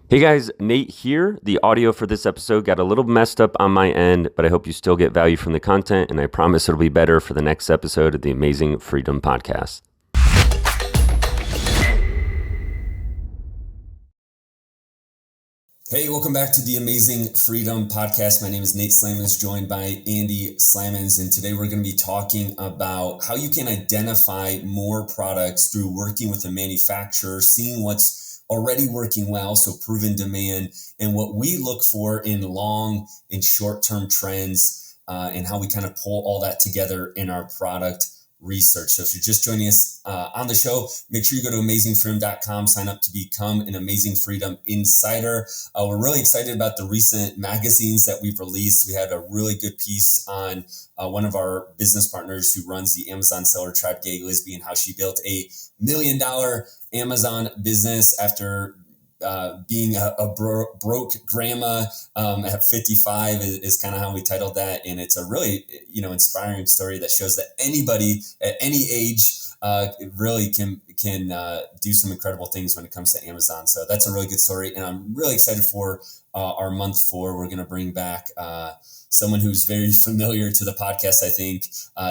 Hey guys, Nate here. The audio for this episode got a little messed up on my end, but I hope you still get value from the content, and I promise it'll be better for the next episode of the Amazing Freedom Podcast. Hey, welcome back to the Amazing Freedom Podcast. My name is Nate Slamans, joined by Andy Slamans, and today we're going to be talking about how you can identify more products through working with a manufacturer, seeing what's already working well, so proven demand, and what we look for in long and short-term trends, and how we kind of pull all that together in our product research. So if you're just joining us on the show, make sure you go to amazingfreedom.com, sign up to become an Amazing Freedom Insider. We're really excited about the recent magazines that we've released. We had a really good piece on one of our business partners who runs the Amazon Seller Tribe, Gay Lisby, and how she built $1 million Amazon business after being a broke grandma at 55 is kind of how we titled that. And it's a really, inspiring story that shows that anybody at any age really can do some incredible things when it comes to Amazon. So that's a really good story. And I'm really excited for our month 4. We're going to bring back someone who's very familiar to the podcast, I think,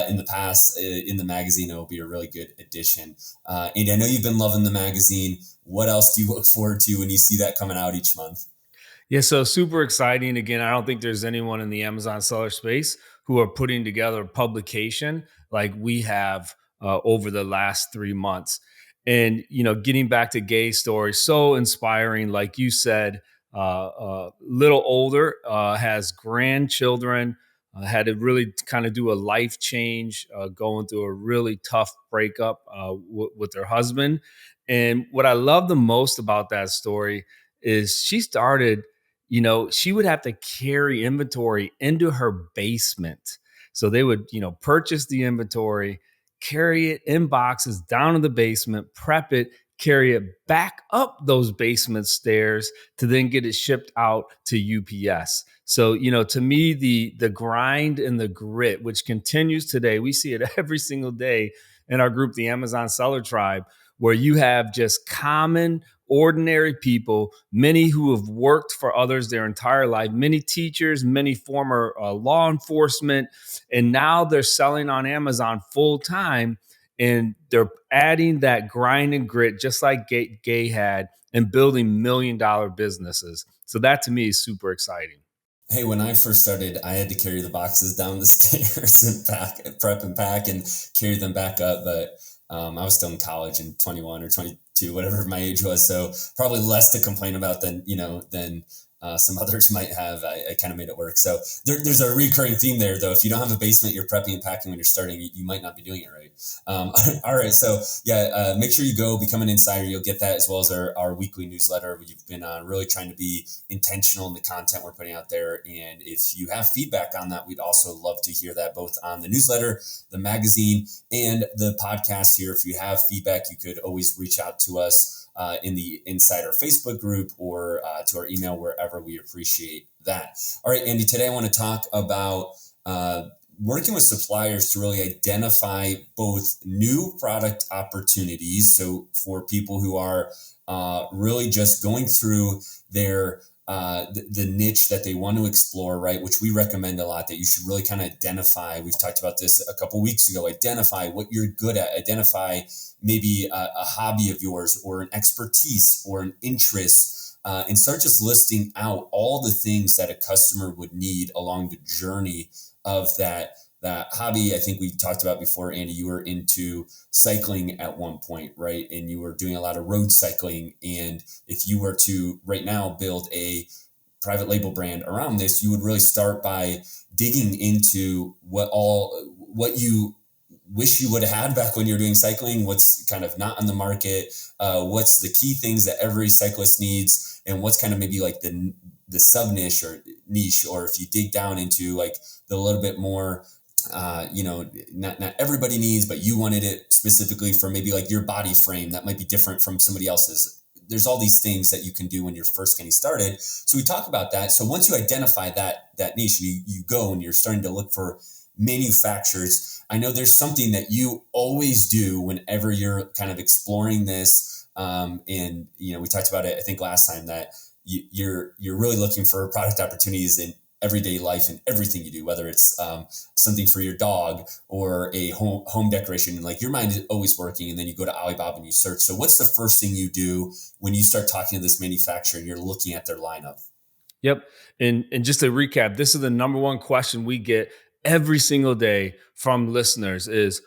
in the past in the magazine. It will be a really good addition. And I know you've been loving the magazine. What else do you look forward to when you see that coming out each month? Yeah, so super exciting. Again, I don't think there's anyone in the Amazon seller space who are putting together a publication like we have over the last 3 months. And, getting back to Gay's story, so inspiring. Like you said, little older, has grandchildren, had to really kind of do a life change, going through a really tough breakup with her husband. And what I love the most about that story is she started, she would have to carry inventory into her basement. So they would, purchase the inventory, carry it in boxes down to the basement, prep it, carry it back up those basement stairs to then get it shipped out to UPS. So, to me, the grind and the grit, which continues today, we see it every single day in our group, the Amazon Seller Tribe, where you have just common, ordinary people, many who have worked for others their entire life, many teachers, many former law enforcement, and now they're selling on Amazon full time. And they're adding that grind and grit, just like Gay had, and building $1 million businesses. So that to me is super exciting. Hey, when I first started, I had to carry the boxes down the stairs and prep and pack and carry them back up. But I was still in college and 21 or 22, whatever my age was. So probably less to complain about than some others might have. I kind of made it work. So there's a recurring theme there, though. If you don't have a basement, you're prepping and packing when you're starting, you might not be doing it right. All right. So yeah, make sure you go become an insider. You'll get that as well as our weekly newsletter. We've been really trying to be intentional in the content we're putting out there. And if you have feedback on that, we'd also love to hear that both on the newsletter, the magazine, and the podcast here. If you have feedback, you could always reach out to us in the Insider Facebook group or to our email, wherever. We appreciate that. All right, Andy, today I want to talk about working with suppliers to really identify both new product opportunities. So for people who are really just going through their the niche that they want to explore, right? Which we recommend a lot, that you should really kind of identify. We've talked about this a couple weeks ago. Identify what you're good at. Identify maybe a hobby of yours or an expertise or an interest, and start just listing out all the things that a customer would need along the journey of that hobby. I think we talked about before, Andy, you were into cycling at one point, right? And you were doing a lot of road cycling. And if you were to right now build a private label brand around this, you would really start by digging into what you wish you would have had back when you were doing cycling, what's kind of not on the market, what's the key things that every cyclist needs, and what's kind of maybe like the sub niche, or if you dig down into like the little bit more, not everybody needs, but you wanted it specifically for maybe like your body frame that might be different from somebody else's. There's all these things that you can do when you're first getting started. So we talk about that. So once you identify that niche, you go and you're starting to look for manufacturers. I know there's something that you always do whenever you're kind of exploring this. And we talked about it, I think last time, that you're really looking for product opportunities in everyday life and everything you do, whether it's something for your dog or a home decoration. Like your mind is always working, and then you go to Alibaba and you search. So what's the first thing you do when you start talking to this manufacturer and you're looking at their lineup? Yep. And just to recap, this is the number one question we get every single day from listeners is,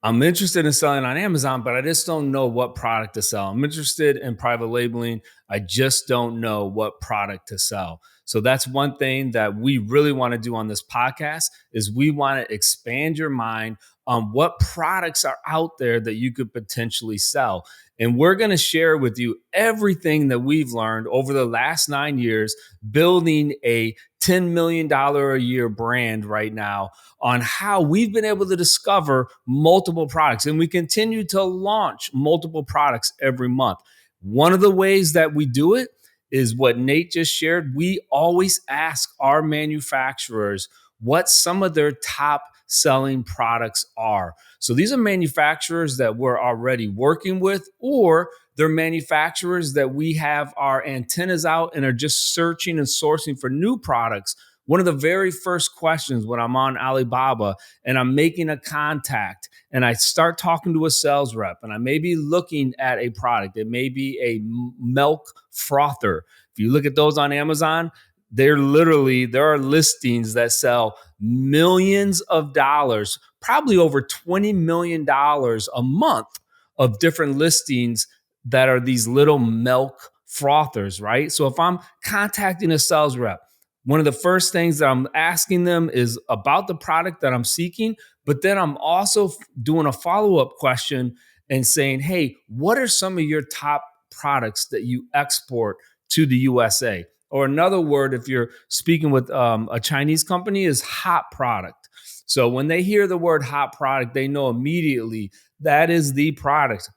I'm interested in selling on Amazon, but I just don't know what product to sell. I'm interested in private labeling. I just don't know what product to sell. So that's one thing that we really want to do on this podcast is we want to expand your mind on what products are out there that you could potentially sell. And we're going to share with you everything that we've learned over the last 9 years building a $10 million a year brand right now on how we've been able to discover multiple products, and we continue to launch multiple products every month. One of the ways that we do it is what Nate just shared. We always ask our manufacturers what some of their top selling products are. So these are manufacturers that we're already working with, or they're manufacturers that we have our antennas out and are just searching and sourcing for new products. One of the very first questions when I'm on Alibaba and I'm making a contact and I start talking to a sales rep and I may be looking at a product, it may be a milk frother. If you look at those on Amazon, there are listings that sell millions of dollars, probably over $20 million a month of different listings that are these little milk frothers, right? So if I'm contacting a sales rep, one of the first things that I'm asking them is about the product that I'm seeking, but then I'm also doing a follow-up question and saying, hey, what are some of your top products that you export to the USA? Or another word, if you're speaking with a Chinese company, is hot product. So when they hear the word hot product, they know immediately that is the product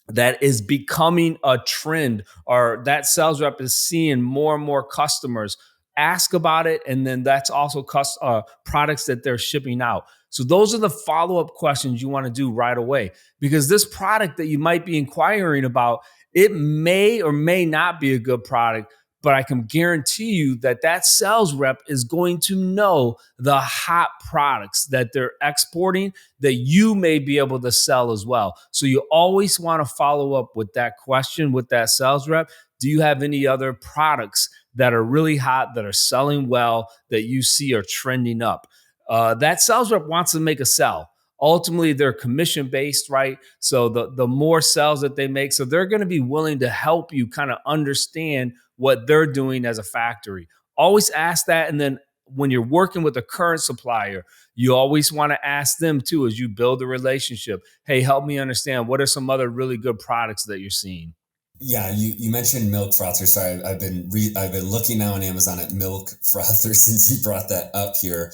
that is becoming a trend, or that sales rep is seeing more and more customers ask about it. And then that's also products that they're shipping out. So those are the follow-up questions you want to do right away, because this product that you might be inquiring about, it may or may not be a good product, but I can guarantee you that that sales rep is going to know the hot products that they're exporting that you may be able to sell as well. So you always want to follow up with that question with that sales rep. Do you have any other products that are really hot, that are selling well, that you see are trending up? That sales rep wants to make a sell. Ultimately, they're commission-based, right? So the more sales that they make, so they're going to be willing to help you kind of understand what they're doing as a factory. Always ask that. And then when you're working with a current supplier, you always want to ask them too, as you build a relationship, hey, help me understand what are some other really good products that you're seeing. Yeah, you mentioned milk frother. Sorry, I've been looking now on Amazon at milk frother since you brought that up here.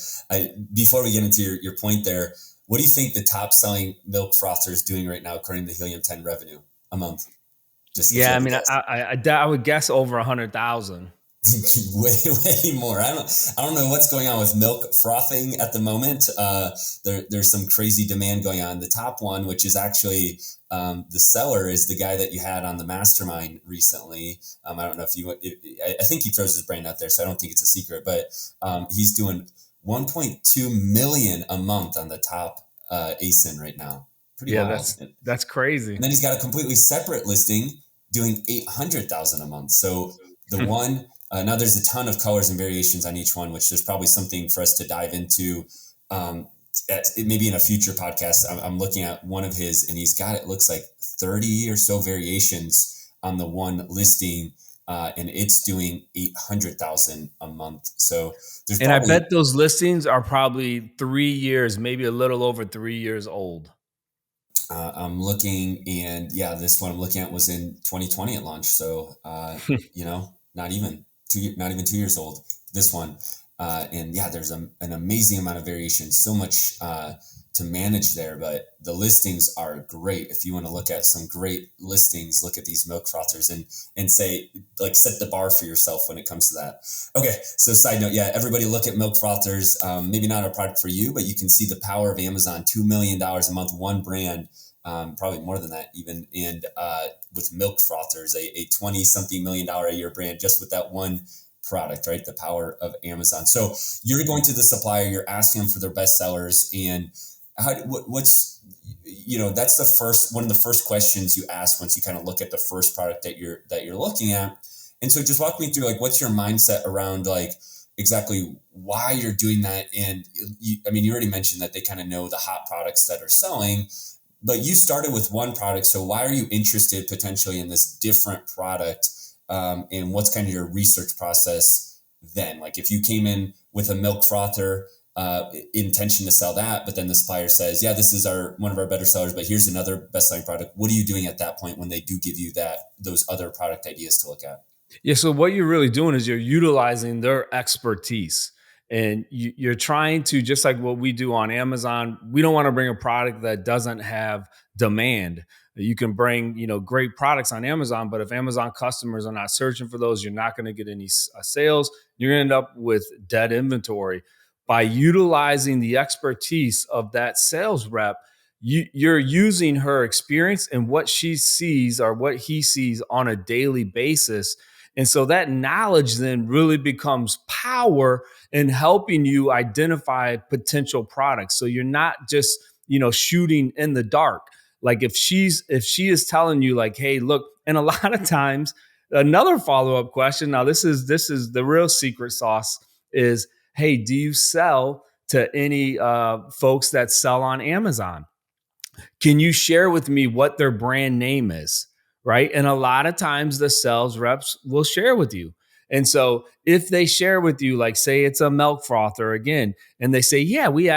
Before we get into your point there, what do you think the top selling milk frother is doing right now according to Helium 10 revenue a month? Yeah, I mean, I would guess over 100,000. way more. I don't know what's going on with milk frothing at the moment. There's some crazy demand going on. The top one, which is actually the seller, is the guy that you had on the mastermind recently. I don't know if I think he throws his brand out there, so I don't think it's a secret, but he's doing 1.2 million a month on the top ASIN right now. Pretty wild. That's crazy. And then he's got a completely separate listing doing 800,000 a month. So the one. Now there's a ton of colors and variations on each one, which there's probably something for us to dive into maybe in a future podcast. I'm looking at one of his, and he's got, it looks like 30 or so variations on the one listing, and it's doing 800,000 a month. So I bet those listings are probably 3 years, maybe a little over 3 years old. I'm looking, and yeah, this one I'm looking at was in 2020 at launch. So, not even 2 years old, this one. And yeah, there's an amazing amount of variation, so much to manage there, but the listings are great. If you want to look at some great listings, look at these milk frothers and say, like, set the bar for yourself when it comes to that. Okay. So side note, yeah, everybody look at milk frothers. Maybe not a product for you, but you can see the power of Amazon, $2 million a month, one brand. probably more than that even. And with milk frothers, a 20 something $million a year brand, just with that one product, right? The power of Amazon. So you're going to the supplier, you're asking them for their best sellers, and what's, that's one of the first questions you ask once you kind of look at the first product that you're looking at. And so just walk me through, like, what's your mindset around, like, exactly why you're doing that. And you already mentioned that they kind of know the hot products that are selling, but you started with one product. So why are you interested potentially in this different product? And what's kind of your research process then? Like, if you came in with a milk frother, intention to sell that, but then the supplier says, yeah, this is one of our better sellers, but here's another best-selling product. What are you doing at that point when they do give you those other product ideas to look at? Yeah. So what you're really doing is you're utilizing their expertise, and you're trying to, just like what we do on Amazon, we don't want to bring a product that doesn't have demand. You can bring, great products on Amazon, but if Amazon customers are not searching for those, you're not going to get any sales. You're going to end up with dead inventory. By utilizing the expertise of that sales rep, you're using her experience and what she sees or what he sees on a daily basis. And so that knowledge then really becomes power in helping you identify potential products. So you're not just, shooting in the dark. Like, if she is telling you, like, hey, look, and a lot of times another follow-up question, now this is the real secret sauce, is, hey, do you sell to any folks that sell on Amazon? Can you share with me what their brand name is? Right. And a lot of times the sales reps will share with you. And so if they share with you, like, say it's a milk frother again, and they say, yeah, we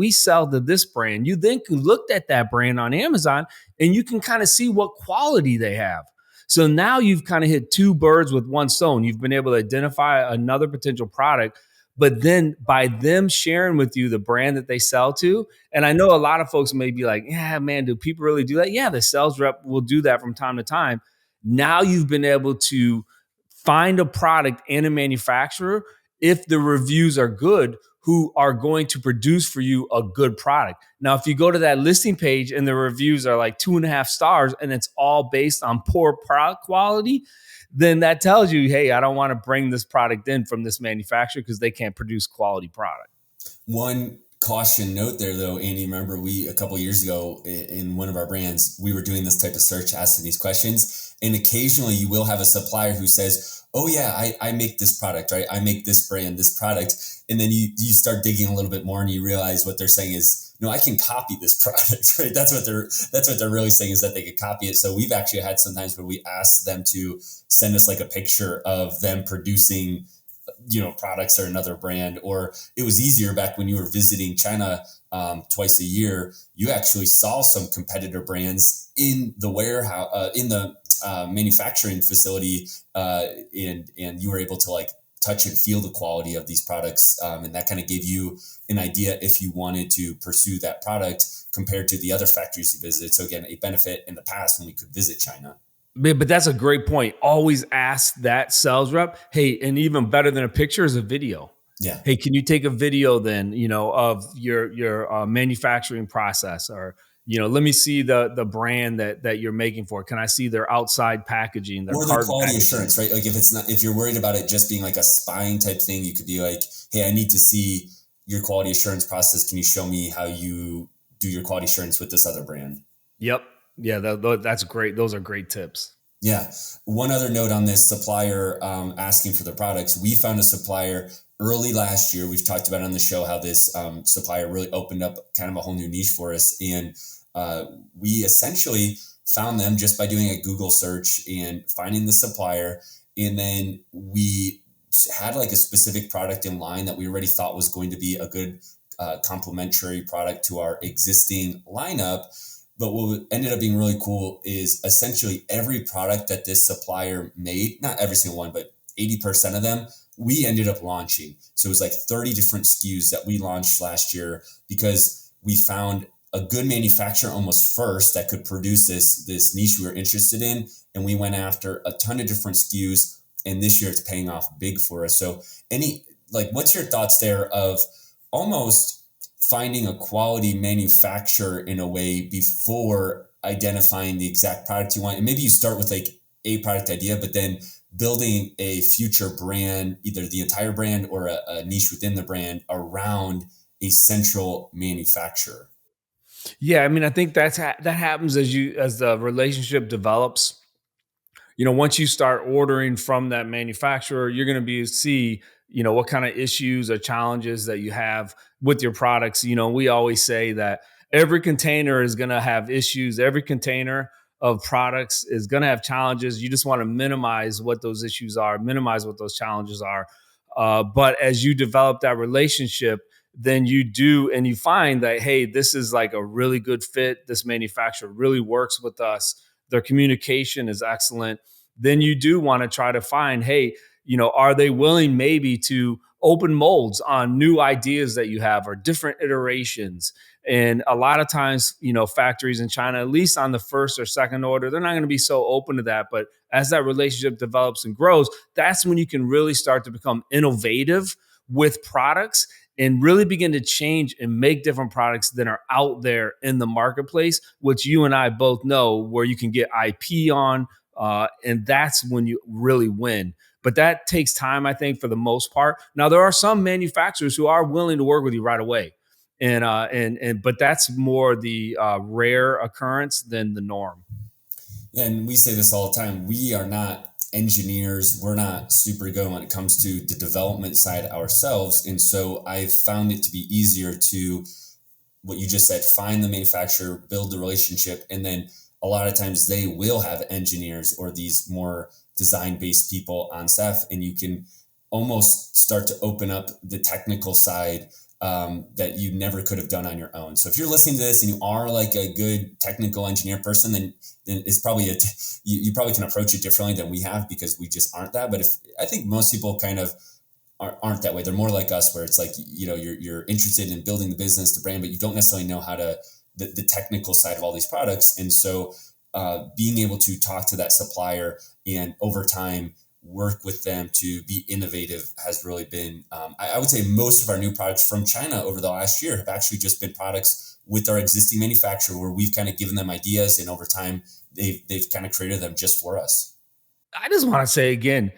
sell to this brand, you then can look at that brand on Amazon and you can kind of see what quality they have. So now you've kind of hit two birds with one stone. You've been able to identify another potential product, but then by them sharing with you the brand that they sell to, and I know a lot of folks may be like, yeah, man, do people really do that? Yeah, the sales rep will do that from time to time. Now you've been able to find a product and a manufacturer, if the reviews are good, who are going to produce for you a good product. Now, if you go to that listing page and the reviews are like 2.5 stars and it's all based on poor product quality, then that tells you, hey, I don't want to bring this product in from this manufacturer because they can't produce quality product. One caution note there, though, Andy, remember a couple of years ago in one of our brands, we were doing this type of search, asking these questions. And occasionally you will have a supplier who says, oh yeah, I make this product, right? I make this brand, this product. And then you start digging a little bit more and you realize what they're saying is, no, I can copy this product, right? That's what they're really saying, is that they could copy it. So we've actually had sometimes where we ask them to send us like a picture of them producing, products or another brand. Or it was easier back when you were visiting China twice a year. You actually saw some competitor brands in the warehouse, in the manufacturing facility, and you were able to, like, touch and feel the quality of these products. And that kind of gave you an idea if you wanted to pursue that product compared to the other factories you visited. So again, a benefit in the past when we could visit China. But that's a great point. Always ask that sales rep, hey, and even better than a picture is a video. Yeah. Hey, can you take a video then, of your manufacturing process, or, let me see the brand that you're making for. Can I see their outside packaging, their or the quality assurance, right? Like, if you're worried about it just being like a spying type thing, you could be like, hey, I need to see your quality assurance process. Can you show me how you do your quality assurance with this other brand? Yep. Yeah, that's great. Those are great tips. Yeah. One other note on this supplier asking for the products. We found a supplier early last year. We've talked about on the show how this supplier really opened up kind of a whole new niche for us. And we essentially found them just by doing a Google search and finding the supplier. And then we had like a specific product in line that we already thought was going to be a good complementary product to our existing lineup. But what ended up being really cool is essentially every product that this supplier made, not every single one, but 80% of them, we ended up launching. So it was like 30 different SKUs that we launched last year because we found a good manufacturer almost first that could produce this niche we were interested in. And we went after a ton of different SKUs. And this year it's paying off big for us. So what's your thoughts there of almost finding a quality manufacturer in a way before identifying the exact product you want. And maybe you start with like a product idea, but then building a future brand, either the entire brand or a niche within the brand around a central manufacturer. Yeah, I mean, I think that happens as the relationship develops. Once you start ordering from that manufacturer, you're going to see, what kind of issues or challenges that you have with your products. We always say that every container is going to have issues. Every container of products is going to have challenges. You just want to minimize what those issues are, minimize what those challenges are. But as you develop that relationship, then you do, and you find that, hey, this is like a really good fit. This manufacturer really works with us. Their communication is excellent. Then you do want to try to find, hey, are they willing maybe to open molds on new ideas that you have or different iterations? And a lot of times, factories in China, at least on the first or second order, they're not going to be so open to that. But as that relationship develops and grows, that's when you can really start to become innovative with products and really begin to change and make different products that are out there in the marketplace, which you and I both know where you can get IP on, and that's when you really win. But that takes time, I think, for the most part. Now, there are some manufacturers who are willing to work with you right away, but that's more the rare occurrence than the norm. And we say this all the time. We are not engineers. We're not super good when it comes to the development side ourselves. And so I've found it to be easier to, what you just said, find the manufacturer, build the relationship. And then a lot of times they will have engineers or these more design-based people on staff. And you can almost start to open up the technical side that you never could have done on your own. So if you're listening to this and you are like a good technical engineer person, then it's probably you probably can approach it differently than we have, because we just aren't that. But I think most people kind of aren't that way. They're more like us, where it's like, you're interested in building the business, the brand, but you don't necessarily know how to the technical side of all these products. And so being able to talk to that supplier and over time work with them to be innovative has really been, I would say most of our new products from China over the last year have actually just been products with our existing manufacturer, where we've kind of given them ideas, and over time they've kind of created them just for us. I just want to say again,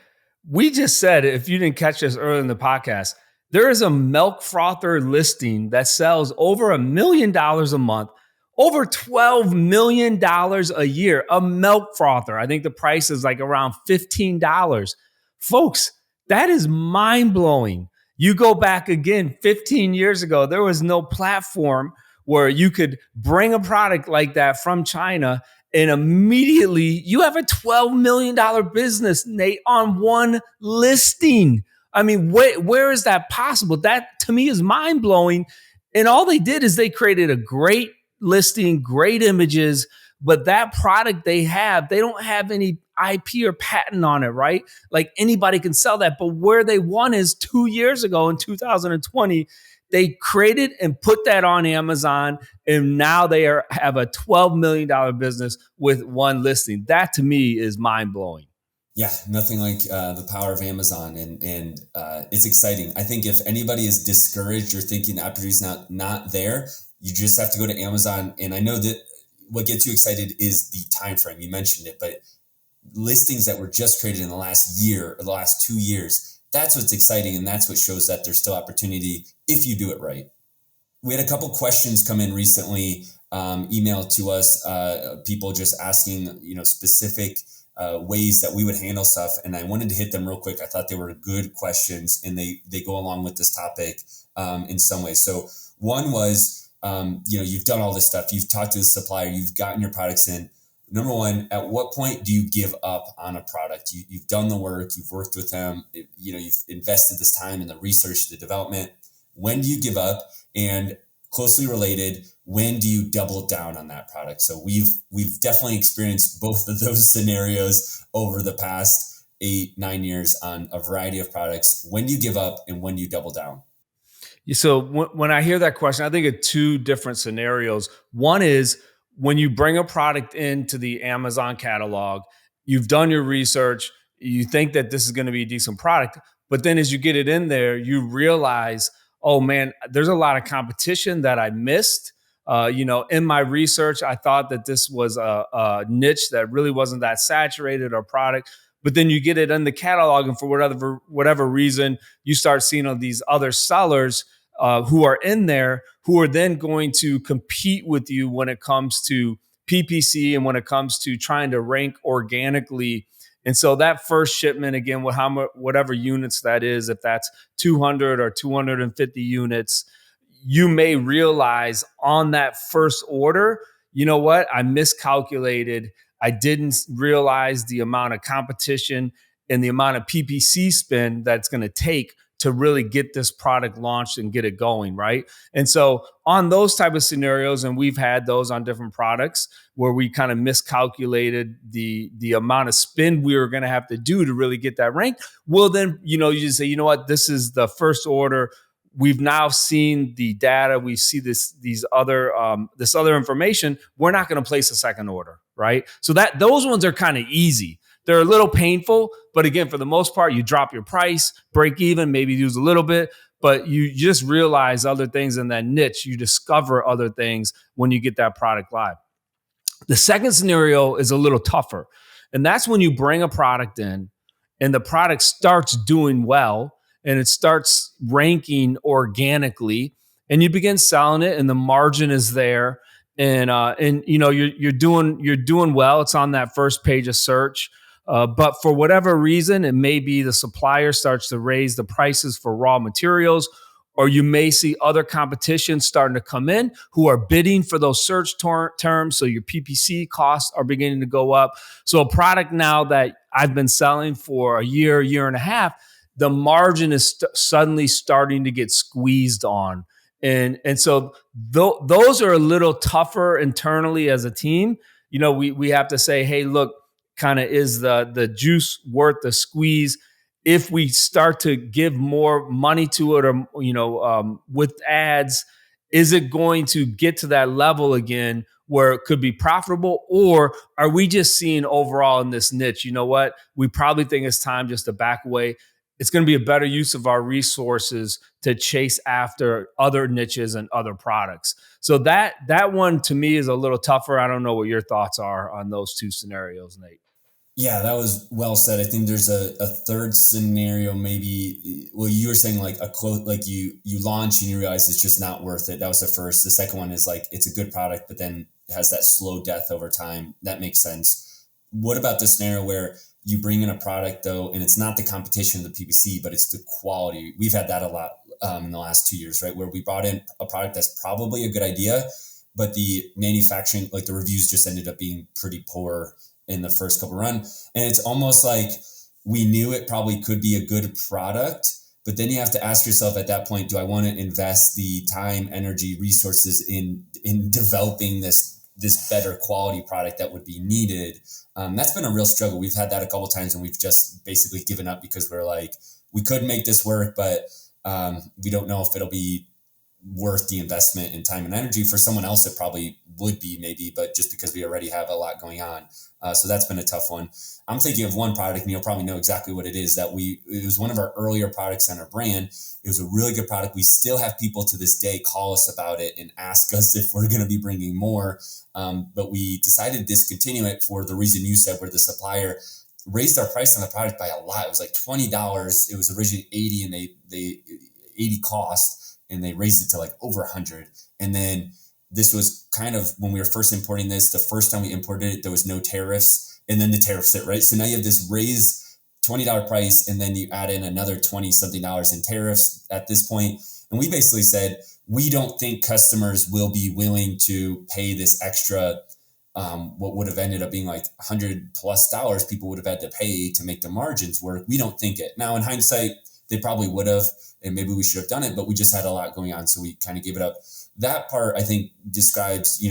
we just said, if you didn't catch this earlier in the podcast, there is a milk frother listing that sells over $1 million a month, over $12 million a year, a milk frother. I think the price is like around $15. Folks, that is mind blowing. You go back again 15 years ago, there was no platform where you could bring a product like that from China and immediately you have a $12 million business, Nate, on one listing. I mean, where is that possible? That to me is mind blowing. And all they did is they created a great listing, great images, but that product they don't have any IP or patent on it, right? Like anybody can sell that. But where they won is 2 years ago in 2020, they created and put that on Amazon, and now they have a $12 million business with one listing. That to me is mind blowing. Yeah, nothing like the power of Amazon, and it's exciting. I think if anybody is discouraged or thinking the opportunity is not there, you just have to go to Amazon. And I know that what gets you excited is the time frame. You mentioned it, but listings that were just created in the last year or the last 2 years, that's what's exciting, and that's what shows that there's still opportunity if you do it right. We had a couple questions come in recently, emailed to us, people just asking, specific ways that we would handle stuff. And I wanted to hit them real quick. I thought they were good questions, and they go along with this topic in some ways. So one was, you've done all this stuff. You've talked to the supplier. You've gotten your products in. Number one, at what point do you give up on a product? You've done the work. You've worked with them. You've invested this time in the research, the development. When do you give up? And closely related, when do you double down on that product? So we've definitely experienced both of those scenarios over the past 8-9 years on a variety of products. When do you give up and when do you double down? So when I hear that question, I think of two different scenarios. One is when you bring a product into the Amazon catalog, you've done your research, you think that this is going to be a decent product, but then as you get it in there, you realize, oh man, there's a lot of competition that I missed. In my research, I thought that this was a niche that really wasn't that saturated or product. But then you get it in the catalog, and for whatever reason, you start seeing all these other sellers who are in there who are then going to compete with you when it comes to PPC and when it comes to trying to rank organically. And so that first shipment, again, with whatever units that is, if that's 200 or 250 units, you may realize on that first order, you know what, I miscalculated. I didn't realize the amount of competition and the amount of PPC spend that's going to take to really get this product launched and get it going, right? And so on those type of scenarios, and we've had those on different products where we kind of miscalculated the amount of spend we were going to have to do to really get that rank. Well, then, you just say, you know what, this is the first order. We've now seen the data. We see this other information. We're not going to place a second order, right? So those ones are kind of easy. They're a little painful, but again, for the most part, you drop your price, break even, maybe use a little bit, but you just realize other things in that niche. You discover other things when you get that product live. The second scenario is a little tougher, and that's when you bring a product in and the product starts doing well and it starts ranking organically, and you begin selling it, and the margin is there, and you're doing well. It's on that first page of search, but for whatever reason, it may be the supplier starts to raise the prices for raw materials, or you may see other competition starting to come in who are bidding for those search terms. So your PPC costs are beginning to go up. So a product now that I've been selling for a year and a half, the margin is suddenly starting to get squeezed on. And so those are a little tougher internally as a team. We have to say, hey, look, kind of is the juice worth the squeeze? If we start to give more money to it, or with ads, is it going to get to that level again where it could be profitable? Or are we just seeing overall in this niche, you know what, we probably think it's time just to back away. It's going to be a better use of our resources to chase after other niches and other products. So that one to me is a little tougher. I don't know what your thoughts are on those two scenarios, Nate. Yeah, that was well said. I think there's a third scenario, maybe. Well, you were saying like you launch and you realize it's just not worth it. That was the first. The second one is like it's a good product, but then it has that slow death over time. That makes sense. What about the scenario where you bring in a product though, and it's not the competition of the PPC, but it's the quality? We've had that a lot in the last 2 years, right? Where we brought in a product that's probably a good idea, but the manufacturing, like the reviews just ended up being pretty poor in the first couple run. And it's almost like we knew it probably could be a good product, but then you have to ask yourself at that point, do I want to invest the time, energy, resources in developing this better quality product that would be needed? That's been a real struggle. We've had that a couple of times and we've just basically given up because we're like, we could make this work, but we don't know if it'll be worth the investment in time and energy. For someone else, it probably would be maybe, but just because we already have a lot going on. So that's been a tough one. I'm thinking of one product, and you'll probably know exactly what it is, it was one of our earlier products on our brand. It was a really good product. We still have people to this day call us about it and ask us if we're going to be bringing more. But we decided to discontinue it for the reason you said, where the supplier raised our price on the product by a lot. It was like $20. It was originally $80 and they 80 cost, and they raised it to like over 100. And then this was kind of when we were first importing this, the first time we imported it, there was no tariffs, and then the tariffs hit, right? So now you have this raised $20 price, and then you add in another 20 something dollars in tariffs at this point. And we basically said, we don't think customers will be willing to pay this extra, what would have ended up being like $100+ people would have had to pay to make the margins work. We don't think it. Now in hindsight, they probably would have, and maybe we should have done it, but we just had a lot going on. So we kind of gave it up. That part, I think, describes,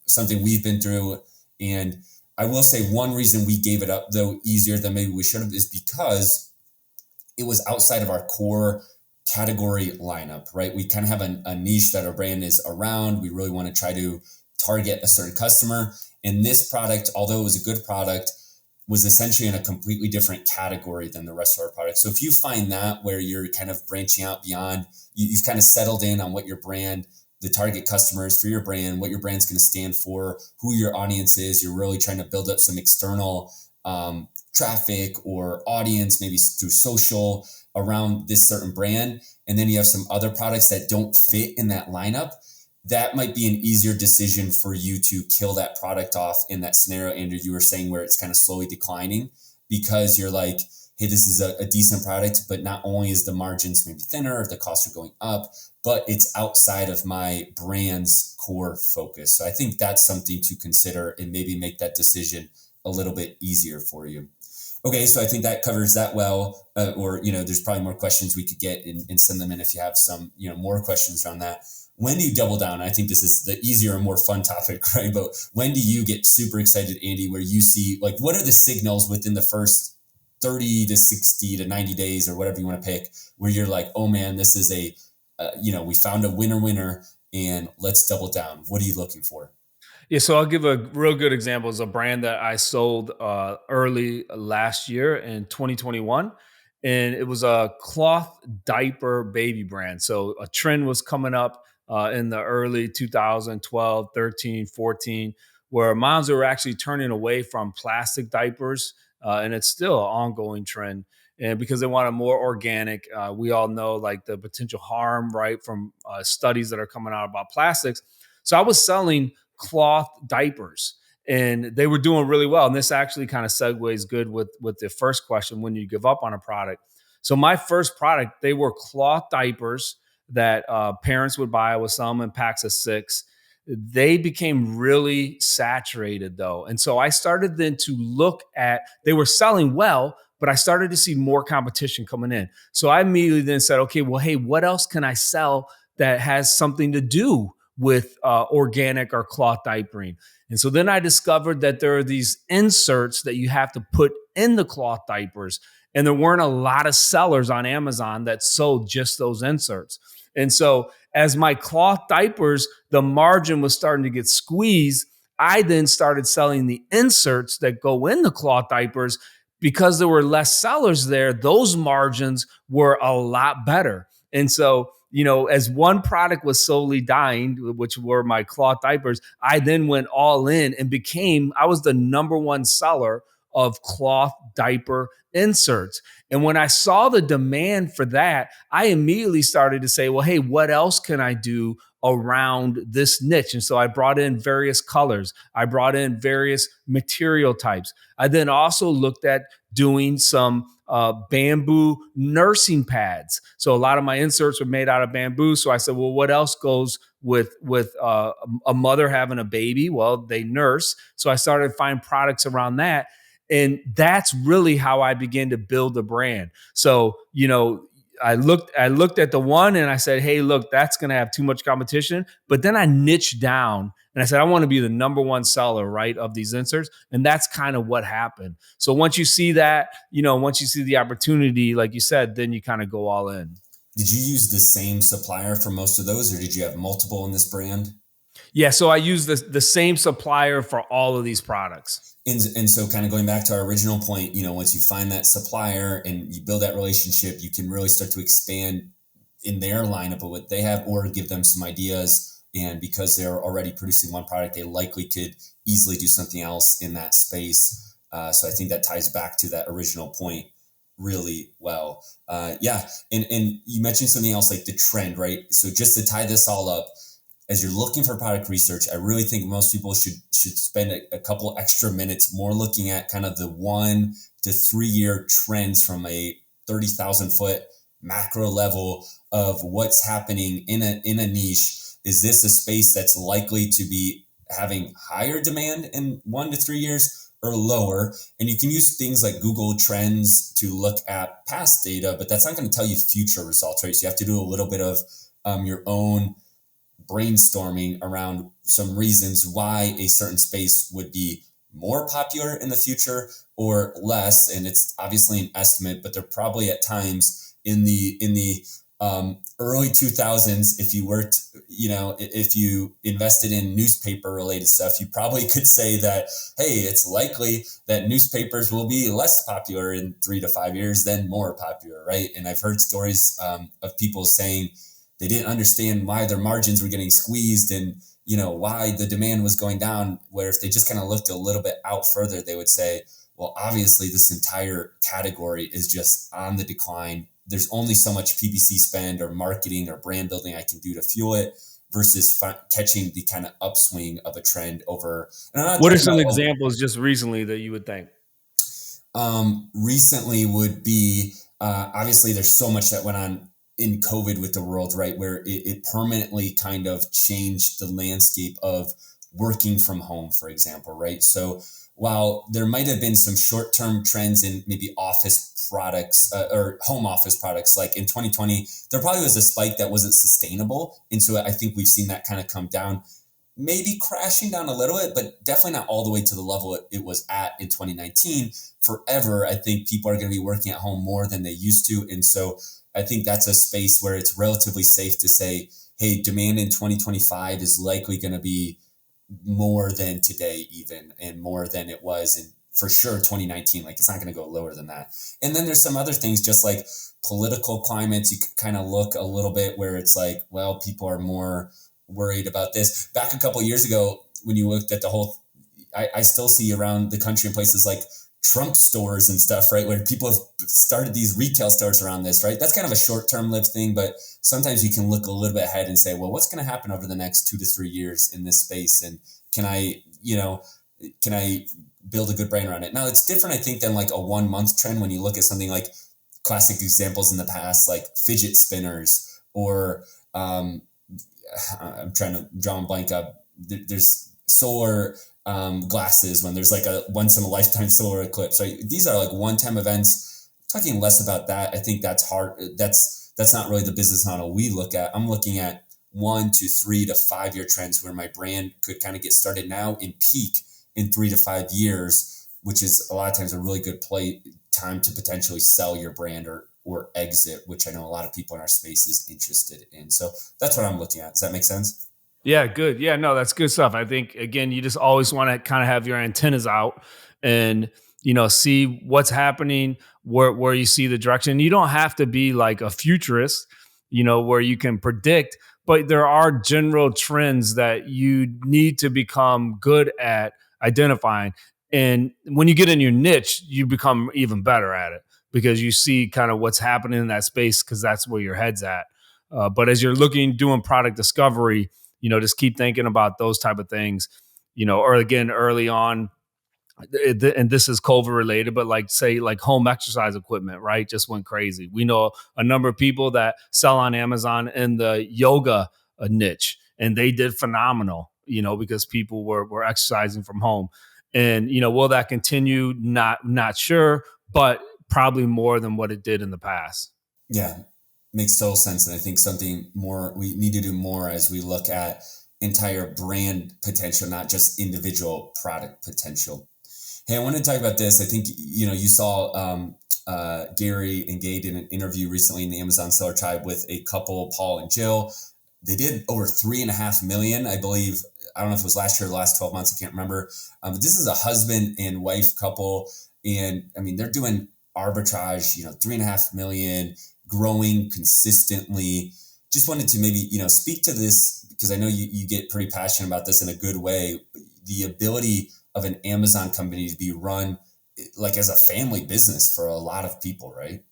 something we've been through. And I will say one reason we gave it up, though, easier than maybe we should have, is because it was outside of our core category lineup, right? We kind of have a niche that our brand is around. We really want to try to target a certain customer. And this product, although it was a good product, was essentially in a completely different category than the rest of our products. So if you find that where you're kind of branching out beyond, you've kind of settled in on what your brand, the target customers for your brand, what your brand's going to stand for, who your audience is, you're really trying to build up some external traffic or audience, maybe through social around this certain brand. And then you have some other products that don't fit in that lineup. That might be an easier decision for you to kill that product off in that scenario, Andrew, you were saying, where it's kind of slowly declining, because you're like, hey, this is a decent product, but not only is the margins maybe thinner, the costs are going up, but it's outside of my brand's core focus. So I think that's something to consider and maybe make that decision a little bit easier for you. Okay, so I think that covers that well. Or, there's probably more questions we could get and send them in if you have some, more questions around that. When do you double down? I think this is the easier and more fun topic, right? But when do you get super excited, Andy, where you see, like, what are the signals within the first 30 to 60 to 90 days or whatever you want to pick, where you're like, oh man, this is we found a winner and let's double down. What are you looking for? Yeah, so I'll give a real good example. It's a brand that I sold early last year in 2021, and it was a cloth diaper baby brand. So a trend was coming up in the early 2012, 13, 14, where moms were actually turning away from plastic diapers, and it's still an ongoing trend. And because they want a more organic, we all know like the potential harm, right, from studies that are coming out about plastics. So I was selling cloth diapers and they were doing really well. And this actually kind of segues good with the first question, when you give up on a product. So my first product, they were cloth diapers that parents would buy. I would sell them in packs of 6. They became really saturated though. And so I started then to look at, they were selling well, but I started to see more competition coming in. So I immediately then said, okay, well, hey, what else can I sell that has something to do with organic or cloth diapering? And so then I discovered that there are these inserts that you have to put in the cloth diapers. And there weren't a lot of sellers on Amazon that sold just those inserts. And so as my cloth diapers, the margin was starting to get squeezed, I then started selling the inserts that go in the cloth diapers. Because there were less sellers there, those margins were a lot better. And so, as one product was slowly dying, which were my cloth diapers, I then went all in and I was the number one seller of cloth diaper inserts. And when I saw the demand for that, I immediately started to say, well, hey, what else can I do around this niche? And so I brought in various colors. I brought in various material types. I then also looked at doing some bamboo nursing pads. So a lot of my inserts were made out of bamboo. So I said, well, what else goes with a mother having a baby? Well, they nurse. So I started to find products around that. And that's really how I began to build the brand. So, I looked at the one and I said, hey, look, that's going to have too much competition. But then I niched down and I said, I want to be the number one seller, right, of these inserts. And that's kind of what happened. So once you see that, once you see the opportunity, like you said, then you kind of go all in. Did you use the same supplier for most of those, or did you have multiple in this brand? Yeah, so I use the same supplier for all of these products. And so kind of going back to our original point, once you find that supplier and you build that relationship, you can really start to expand in their lineup of what they have, or give them some ideas. And because they're already producing one product, they likely could easily do something else in that space. So I think that ties back to that original point really well. Yeah. And you mentioned something else, like the trend, right? So just to tie this all up, as you're looking for product research, I really think most people should spend a couple extra minutes more looking at kind of the 1 to 3 year trends from a 30,000 foot macro level of what's happening in a niche. Is this a space that's likely to be having higher demand in 1 to 3 years or lower? And you can use things like Google Trends to look at past data, but that's not going to tell you future results, right? So you have to do a little bit of your own brainstorming around some reasons why a certain space would be more popular in the future or less. And it's obviously an estimate, but they're probably at times in the Early 2000s, if you worked, if you invested in newspaper related stuff, you probably could say that, hey, it's likely that newspapers will be less popular in 3 to 5 years than more popular, right? And I've heard stories of people saying they didn't understand why their margins were getting squeezed and, why the demand was going down, where if they just kind of looked a little bit out further, they would say, well, obviously this entire category is just on the decline. There's only so much PPC spend or marketing or brand building I can do to fuel it versus catching the kind of upswing of a trend over. And I'm not What are talking some about examples just recently that you would think? recently would be obviously there's so much that went on in COVID with the world, right? Where it permanently kind of changed the landscape of working from home, for example, right? So while there might have been some short-term trends in maybe office products or home office products, like in 2020, there probably was a spike that wasn't sustainable. And so I think we've seen that kind of come down, maybe crashing down a little bit, but definitely not all the way to the level it was at in 2019. Forever, I think people are going to be working at home more than they used to. And so I think that's a space where it's relatively safe to say, hey, demand in 2025 is likely going to be more than today even, and more than it was in for sure 2019. Like it's not going to go lower than that. And then there's some other things, just like political climates. You could kind of look a little bit where it's like, well, people are more worried about this. Back a couple of years ago, when you looked at the whole, I still see around the country in places like Trump stores and stuff, right? Where people have started these retail stores around this, right? That's kind of a short-term lived thing, but sometimes you can look a little bit ahead and say, well, what's going to happen over the next 2 to 3 years in this space? And can I build a good brand around it? Now it's different, I think, than like a 1 month trend. When you look at something like classic examples in the past, like fidget spinners, or I'm trying to draw a blank up. There's solar glasses when there's like a once in a lifetime solar eclipse. So these are like one-time events. Talking less about that, I think that's hard. That's not really the business model we look at. I'm looking at 1 to 3 to 5 year trends where my brand could kind of get started now and peak in 3 to 5 years, which is a lot of times a really good time to potentially sell your brand or exit, which I know a lot of people in our space is interested in. So that's what I'm looking at. Does that make sense? Yeah, good. Yeah, no, that's good stuff. I think again, you just always want to kind of have your antennas out and see what's happening, where you see the direction. You don't have to be like a futurist, where you can predict, but there are general trends that you need to become good at identifying. And when you get in your niche, you become even better at it because you see kind of what's happening in that space because that's where your head's at. But as you're doing product discovery, just keep thinking about those type of things, or again, early on, and this is COVID related, but like say like home exercise equipment, right? Just went crazy. We know a number of people that sell on Amazon in the yoga niche, and they did phenomenal, because people were exercising from home. And, will that continue? Not sure, but probably more than what it did in the past. Yeah, makes total sense. And I think something more we need to do more as we look at entire brand potential, not just individual product potential. Hey, I want to talk about this. I think, you saw Gary and Gay did an interview recently in the Amazon Seller Tribe with a couple, Paul and Jill. They did over 3.5 million, I believe. I don't know if it was last year or the last 12 months. I can't remember. But this is a husband and wife couple. And I mean, they're doing arbitrage, 3.5 million, growing consistently. Just wanted to maybe, speak to this because I know you get pretty passionate about this in a good way. The ability of an Amazon company to be run like as a family business for a lot of people, right?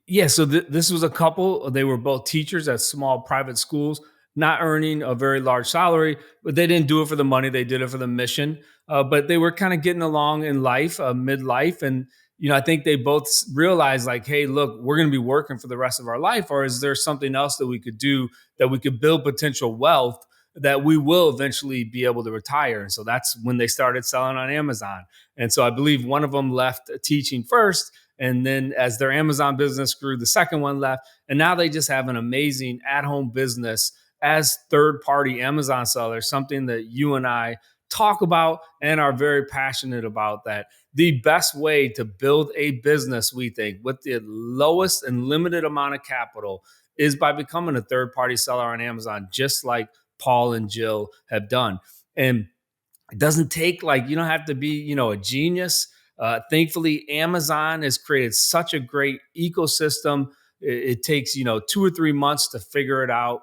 Yeah, so this was a couple. They were both teachers at small private schools, not earning a very large salary, but they didn't do it for the money. They did it for the mission. But they were kind of getting along in life, midlife. And, I think they both realized like, hey, look, we're going to be working for the rest of our life. Or is there something else that we could do that we could build potential wealth that we will eventually be able to retire? And so that's when they started selling on Amazon. And so I believe one of them left teaching first. And then as their Amazon business grew, the second one left. And now they just have an amazing at-home business as third-party Amazon sellers, something that you and I talk about and are very passionate about that the best way to build a business, we think, with the lowest and limited amount of capital is by becoming a third party seller on Amazon, just like Paul and Jill have done. And it doesn't take, like, you don't have to be, a genius. Thankfully, Amazon has created such a great ecosystem. It takes, 2 or 3 months to figure it out.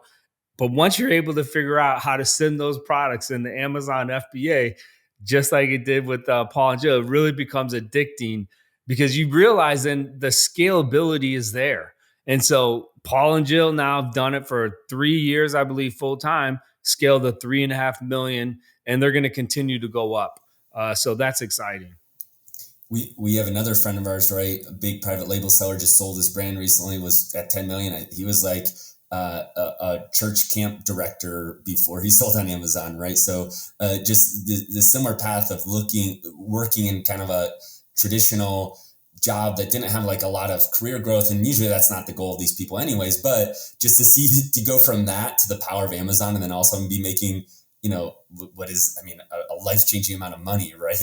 But once you're able to figure out how to send those products in the Amazon FBA, just like it did with Paul and Jill, it really becomes addicting because you realize then the scalability is there. And so Paul and Jill now have done it for 3 years, I believe, full time, scaled to 3.5 million, and they're going to continue to go up. So that's exciting. We have another friend of ours, right? A big private label seller, just sold his brand recently, was at 10 million. He was like a church camp director before he sold on Amazon, right? So just the similar path of working in kind of a traditional job that didn't have like a lot of career growth. And usually that's not the goal of these people anyways, but just to go from that to the power of Amazon and then also be making, what is, a life-changing amount of money, right?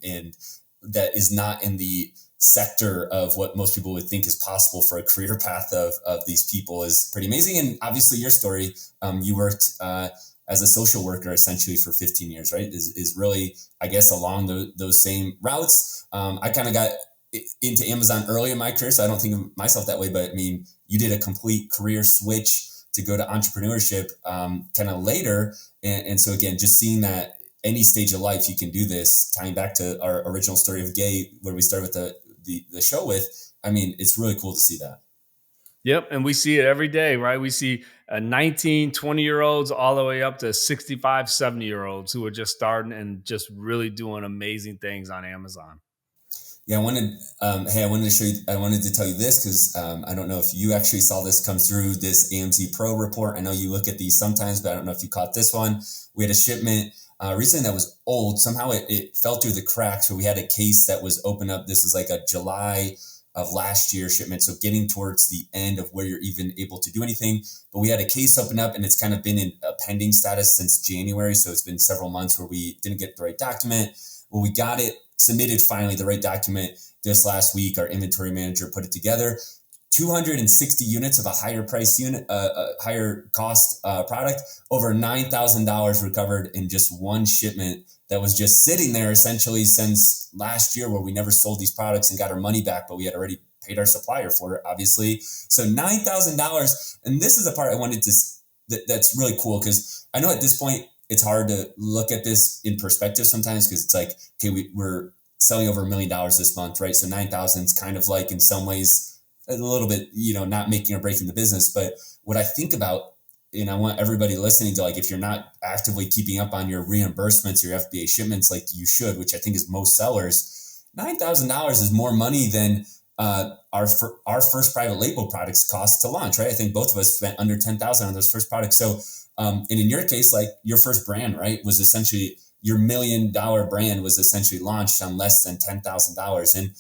And that is not in the sector of what most people would think is possible for a career path of these people is pretty amazing. And obviously your story, you worked as a social worker essentially for 15 years, right? Is really, I guess, along those same routes. I kind of got into Amazon early in my career, so I don't think of myself that way, but you did a complete career switch to go to entrepreneurship kind of later. And so again, just seeing that any stage of life you can do this, tying back to our original story of Gay, where we started with the show with, it's really cool to see that. Yep. And we see it every day, right? We see 19, 20-year-olds all the way up to 65, 70-year-olds who are just starting and just really doing amazing things on Amazon. Yeah, I wanted to tell you this because I don't know if you actually saw this come through this AMZ Pro report. I know you look at these sometimes, but I don't know if you caught this one. We had a shipment recently that was old. Somehow it fell through the cracks, where we had a case that was opened up. This is like a July of last year shipment, so getting towards the end of where you're even able to do anything. But we had a case open up, and it's kind of been in a pending status since January, so it's been several months where we didn't get the right document. Well, we got it submitted finally, the right document, this last week. Our inventory manager put it together. 260 units of a higher price unit, higher cost product, over $9,000 recovered in just one shipment that was just sitting there essentially since last year, where we never sold these products and got our money back, but we had already paid our supplier for it, obviously. So $9,000. And this is the part I wanted to, that's really cool, because I know at this point, it's hard to look at this in perspective sometimes, because it's like, okay, we're selling over $1 million this month, right? So 9,000 is kind of like in some ways a little bit, not making or breaking the business. But what I think about, and I want everybody listening to, like, if you're not actively keeping up on your reimbursements, your FBA shipments, like you should, which I think is most sellers, $9,000 is more money than our first private label products cost to launch, right? I think both of us spent under $10,000 on those first products. So, and in your case, like your first brand, right, was essentially your $1 million brand was essentially launched on less than $10,000. And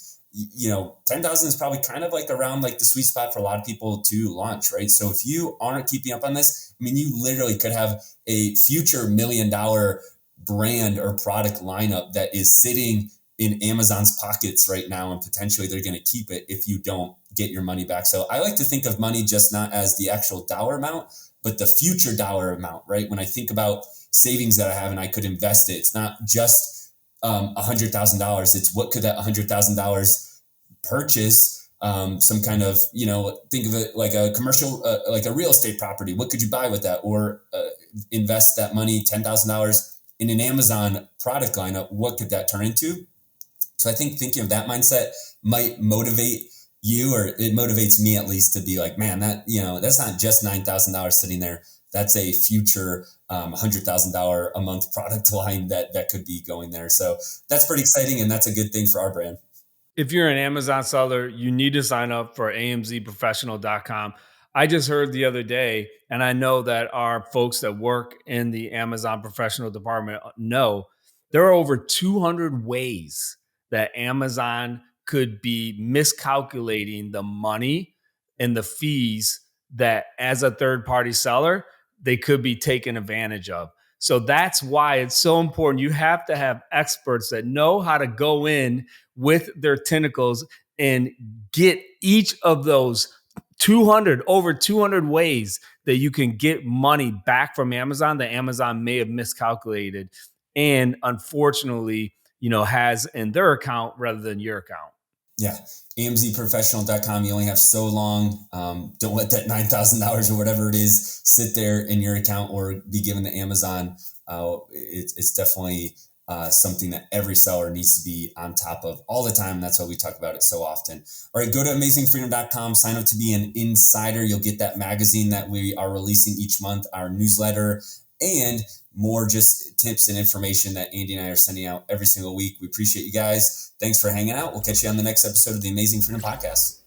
10,000 is probably kind of like around like the sweet spot for a lot of people to launch, right? So if you aren't keeping up on this, you literally could have a future $1 million brand or product lineup that is sitting in Amazon's pockets right now, and potentially they're going to keep it if you don't get your money back. So I like to think of money just not as the actual dollar amount, but the future dollar amount, right? When I think about savings that I have and I could invest it, it's not just $100,000. It's what could that $100,000 purchase? Some kind of, think of it like a commercial, like a real estate property. What could you buy with that? Or invest that money, $10,000 in an Amazon product lineup. What could that turn into? So I think thinking of that mindset might motivate you, or it motivates me at least, to be like, man, that, that's not just $9,000 sitting there. That's a future $100,000 a month product line that could be going there. So that's pretty exciting, and that's a good thing for our brand. If you're an Amazon seller, you need to sign up for AMZProfessional.com. I just heard the other day, and I know that our folks that work in the Amazon professional department know, there are over 200 ways that Amazon could be miscalculating the money and the fees that, as a third party seller, they could be taken advantage of. So that's why it's so important. You have to have experts that know how to go in with their tentacles and get each of those over 200 ways that you can get money back from Amazon that Amazon may have miscalculated and unfortunately, has in their account rather than your account. Yeah. AMZProfessional.com. You only have so long. Don't let that $9,000 or whatever it is sit there in your account or be given to Amazon. It's definitely something that every seller needs to be on top of all the time. That's why we talk about it so often. All right, go to amazingfreedom.com, sign up to be an insider. You'll get that magazine that we are releasing each month, our newsletter, and more just tips and information that Andy and I are sending out every single week. We appreciate you guys. Thanks for hanging out. We'll catch you on the next episode of the Amazing Freedom Podcast.